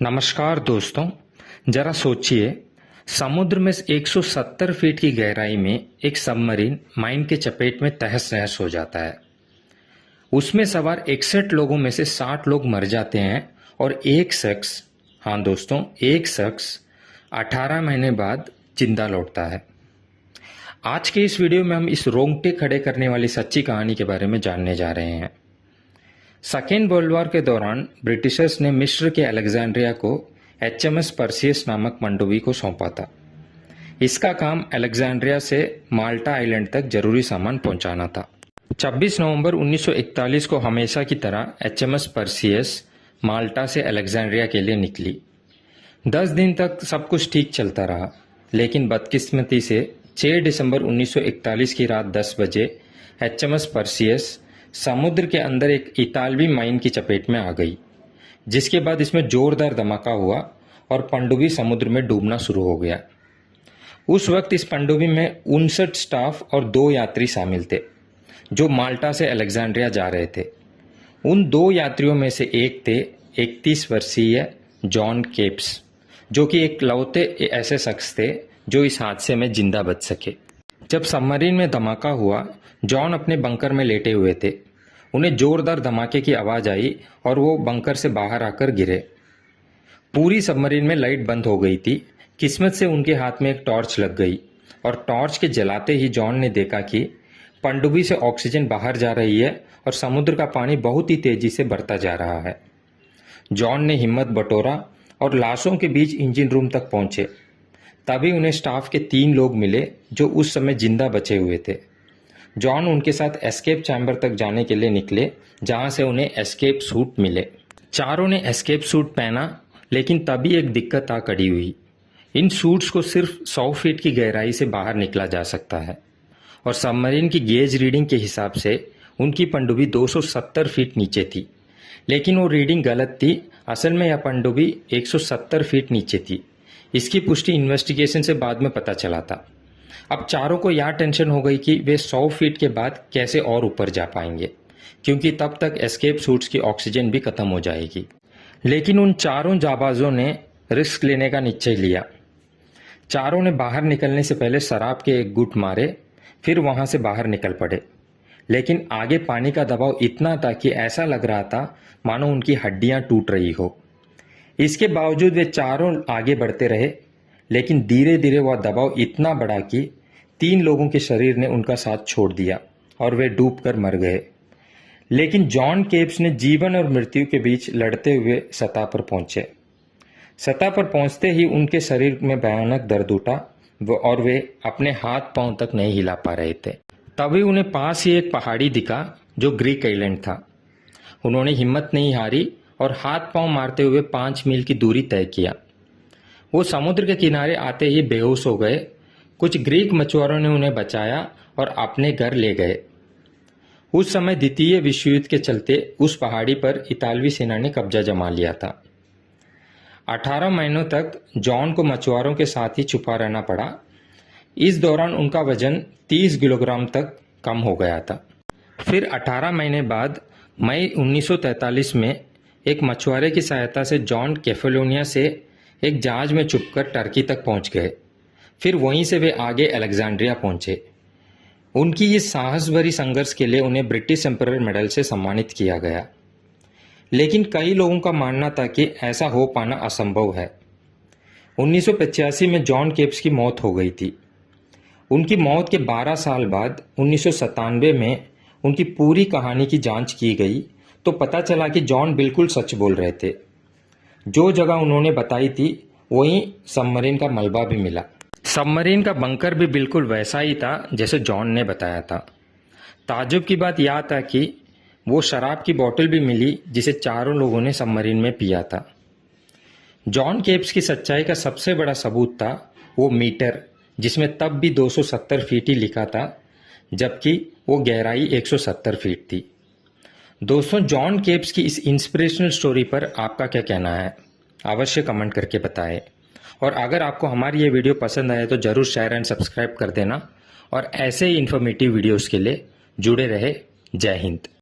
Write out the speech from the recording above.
नमस्कार दोस्तों, जरा सोचिए, समुद्र में 170 फीट की गहराई में एक सबमरीन माइन के चपेट में तहस नहस हो जाता है। उसमें सवार 61 लोगों में से 60 लोग मर जाते हैं और एक शख्स, हाँ दोस्तों, एक शख्स 18 महीने बाद जिंदा लौटता है। आज के इस वीडियो में हम इस रोंगटे खड़े करने वाली सच्ची कहानी के बारे में जानने जा रहे हैं। सेकेंड वर्ल्ड वॉर के दौरान ब्रिटिशर्स ने मिस्र के अलेक्जेंड्रिया को HMS पर्सियस नामक पनडुब्बी को सौंपा था। इसका काम अलेक्जेंड्रिया से माल्टा आइलैंड तक जरूरी सामान पहुंचाना था। 26 नवंबर 1941 को हमेशा की तरह HMS पर्सियस माल्टा से अलेक्जेंड्रिया के लिए निकली। 10 दिन तक सब कुछ ठीक चलता रहा, लेकिन बदकिस्मती से 6 दिसंबर 1941 की रात 10 बजे HMS पर्सियस समुद्र के अंदर एक इतालवी माइन की चपेट में आ गई, जिसके बाद इसमें जोरदार धमाका हुआ और पनडुब्बी समुद्र में डूबना शुरू हो गया। उस वक्त इस पनडुब्बी में 59 स्टाफ और 2 यात्री शामिल थे, जो माल्टा से अलेक्जेंड्रिया जा रहे थे। उन 2 यात्रियों में से एक थे 31 वर्षीय जॉन केप्स, जो कि एक लौते ऐसे शख्स थे जो इस हादसे में जिंदा बच सके। जब सबमरीन में धमाका हुआ, जॉन अपने बंकर में लेटे हुए थे। उन्हें जोरदार धमाके की आवाज आई और वो बंकर से बाहर आकर गिरे। पूरी सबमरीन में लाइट बंद हो गई थी। किस्मत से उनके हाथ में एक टॉर्च लग गई और टॉर्च के जलाते ही जॉन ने देखा कि पनडुब्बी से ऑक्सीजन बाहर जा रही है और समुद्र का पानी बहुत ही तेजी से बढ़ता जा रहा है। जॉन ने हिम्मत बटोरा और लाशों के बीच इंजन रूम तक पहुंचे। तभी उन्हें स्टाफ के 3 लोग मिले जो उस समय जिंदा बचे हुए थे। जॉन उनके साथ एस्केप चैम्बर तक जाने के लिए निकले, जहां से उन्हें एस्केप सूट मिले। चारों ने एस्केप सूट पहना, लेकिन तभी एक दिक्कत आ खड़ी हुई। इन सूट्स को सिर्फ 100 फीट की गहराई से बाहर निकला जा सकता है और सबमरीन की गेज रीडिंग के हिसाब से उनकी पनडुब्बी 270 फीट नीचे थी। लेकिन वो रीडिंग गलत थी। असल में यह पनडुब्बी 170 फीट नीचे थी। इसकी पुष्टि इन्वेस्टिगेशन से बाद में पता चला था। अब चारों को यह टेंशन हो गई कि वे 100 फीट के बाद कैसे और ऊपर जा पाएंगे, क्योंकि तब तक एस्केप सूट्स की ऑक्सीजन भी खत्म हो जाएगी। लेकिन उन चारों जाबाजों ने रिस्क लेने का निश्चय लिया। चारों ने बाहर निकलने से पहले शराब के एक घूंट मारे, फिर वहां से बाहर निकल पड़े। लेकिन आगे पानी का दबाव इतना था कि ऐसा लग रहा था मानो उनकी हड्डियां टूट रही हो। इसके बावजूद वे चारों आगे बढ़ते रहे, लेकिन धीरे धीरे वह दबाव इतना बढ़ा कि 3 लोगों के शरीर ने उनका साथ छोड़ दिया और वे डूबकर मर गए। लेकिन जॉन केप्स ने जीवन और मृत्यु के बीच लड़ते हुए सतह पर पहुंचे। सतह पर पहुंचते ही उनके शरीर में भयानक दर्द उठा और वे अपने हाथ पांव तक नहीं हिला पा रहे थे। तभी उन्हें पास ही एक पहाड़ी दिखा जो ग्रीक आइलैंड था। उन्होंने हिम्मत नहीं हारी और हाथ पांव मारते हुए 5 मील की दूरी तय किया। वो समुद्र के किनारे आते ही बेहोश हो गए। कुछ ग्रीक मछुआरों ने उन्हें बचाया और अपने घर ले गए। उस समय द्वितीय विश्व युद्ध के चलते उस पहाड़ी पर इतालवी सेना ने कब्जा जमा लिया था। 18 महीनों तक जॉन को मछुआरों के साथ ही छुपा रहना पड़ा। इस दौरान उनका वजन 30 किलोग्राम तक कम हो गया था। फिर 18 महीने बाद मई 1943 में एक मछुआरे की सहायता से जॉन कैफेलोनिया से एक जहाज में छुपकर टर्की तक पहुंच गए। फिर वहीं से वे आगे अलेक्जेंड्रिया पहुंचे। उनकी इस साहस भरी संघर्ष के लिए उन्हें ब्रिटिश एम्परर मेडल से सम्मानित किया गया। लेकिन कई लोगों का मानना था कि ऐसा हो पाना असंभव है। 1985 में जॉन केप्स की मौत हो गई थी। उनकी मौत के 12 साल बाद 1997 में उनकी पूरी कहानी की जांच की गई तो पता चला कि जॉन बिल्कुल सच बोल रहे थे। जो जगह उन्होंने बताई थी वहीं सबमरीन का मलबा भी मिला। सबमरीन का बंकर भी बिल्कुल वैसा ही था जैसे जॉन ने बताया था। ताज्जुब की बात यह था कि वो शराब की बोतल भी मिली जिसे चारों लोगों ने सबमरीन में पिया था। जॉन केप्स की सच्चाई का सबसे बड़ा सबूत था वो मीटर, जिसमें तब भी 270 फीट ही लिखा था, जबकि वो गहराई 170 फीट थी। दोस्तों, जॉन केप्स की इस इंस्पिरेशनल स्टोरी पर आपका क्या कहना है? अवश्य कमेंट करके बताएं। और अगर आपको हमारी ये वीडियो पसंद आए तो जरूर शेयर एंड सब्सक्राइब कर देना और ऐसे ही इन्फॉर्मेटिव वीडियोस के लिए जुड़े रहे। जय हिंद।